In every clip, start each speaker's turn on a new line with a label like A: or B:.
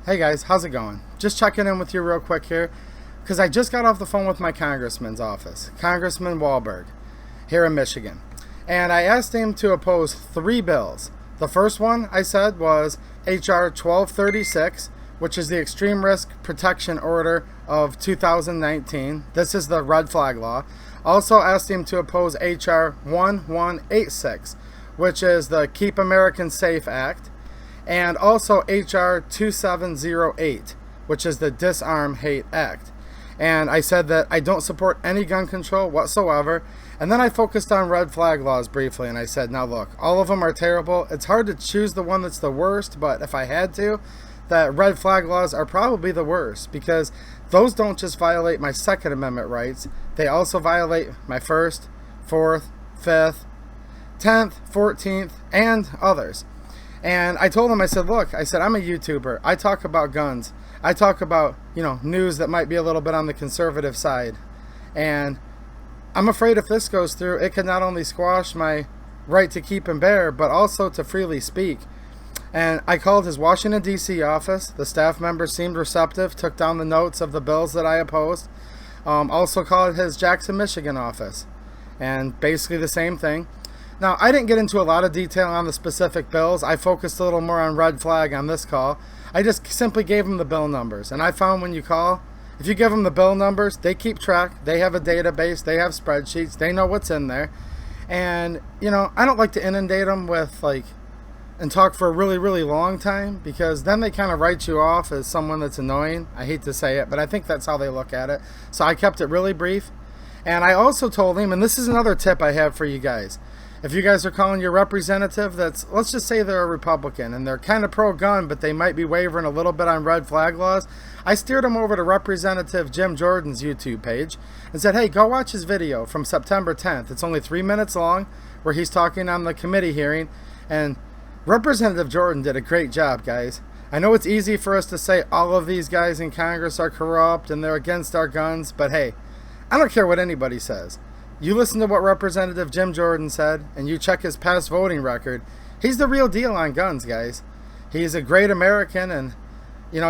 A: Hey guys, how's it going? Just checking in with you real quick here, because I just got off the phone with my congressman's office, Congressman Wahlberg, here in Michigan. And I asked him to oppose 3 bills. The first one I said was H.R. 1236, which is the Extreme Risk Protection Order of 2019. This is the red flag law. Also asked him to oppose H.R. 1186, which is the Keep Americans Safe Act. And also H.R. 2708, which is the Disarm Hate Act. And I said that I don't support any gun control whatsoever. And then I focused on red flag laws briefly, and I said, now look, all of them are terrible. It's hard to choose the one that's the worst, but if I had to, that red flag laws are probably the worst, because those don't just violate my Second Amendment rights, they also violate my First, Fourth, Fifth, 10th, 14th, and others. And I told him, I said, look, I said, I'm a YouTuber. I talk about guns. I talk about, news that might be a little bit on the conservative side. And I'm afraid if this goes through, it could not only squash my right to keep and bear, but also to freely speak. And I called his Washington, D.C. office. The staff members seemed receptive, took down the notes of the bills that I opposed. Also called his Jackson, Michigan office. And basically the same thing. Now, I didn't get into a lot of detail on the specific bills. I focused a little more on red flag on this call. I just simply gave them the bill numbers. And I found when you call, if you give them the bill numbers, they keep track. They have a database. They have spreadsheets. They know what's in there. And, I don't like to inundate them with, and talk for a really, really long time, because then they kind of write you off as someone that's annoying. I hate to say it, but I think that's how they look at it. So I kept it really brief. And I also told him, and this is another tip I have for you guys. If you guys are calling your representative that's, let's just say they're a Republican and they're kind of pro-gun, but they might be wavering a little bit on red flag laws, I steered them over to Representative Jim Jordan's YouTube page and said, hey, go watch his video from September 10th. It's only 3 minutes long, where he's talking on the committee hearing. And Representative Jordan did a great job, guys. I know it's easy for us to say all of these guys in Congress are corrupt and they're against our guns, but hey, I don't care what anybody says. You listen to what Representative Jim Jordan said, and you check his past voting record. He's the real deal on guns, guys. He's a great American, and,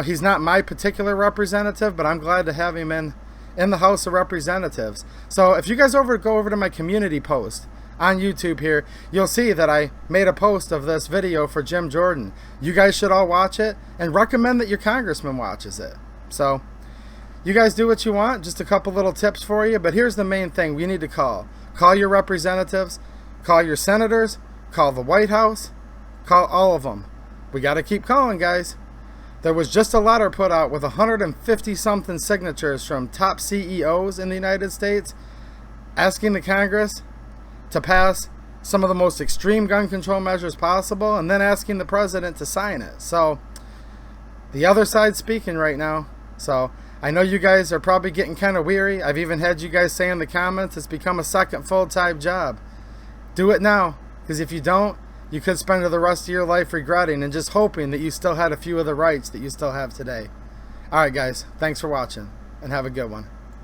A: he's not my particular representative, but I'm glad to have him in the House of Representatives. So if you guys go over to my community post on YouTube here, you'll see that I made a post of this video for Jim Jordan. You guys should all watch it, and recommend that your congressman watches it. So you guys do what you want. Just a couple little tips for you. But here's the main thing we need to call. Call your representatives. Call your senators. Call the White House. Call all of them. We got to keep calling, guys. There was just a letter put out with 150-something signatures from top CEOs in the United States asking the Congress to pass some of the most extreme gun control measures possible, and then asking the president to sign it. So the other side's speaking right now. So I know you guys are probably getting kind of weary. I've even had you guys say in the comments it's become a second full-time job. Do it now, because if you don't, you could spend the rest of your life regretting and just hoping that you still had a few of the rights that you still have today. Alright guys, thanks for watching, and have a good one.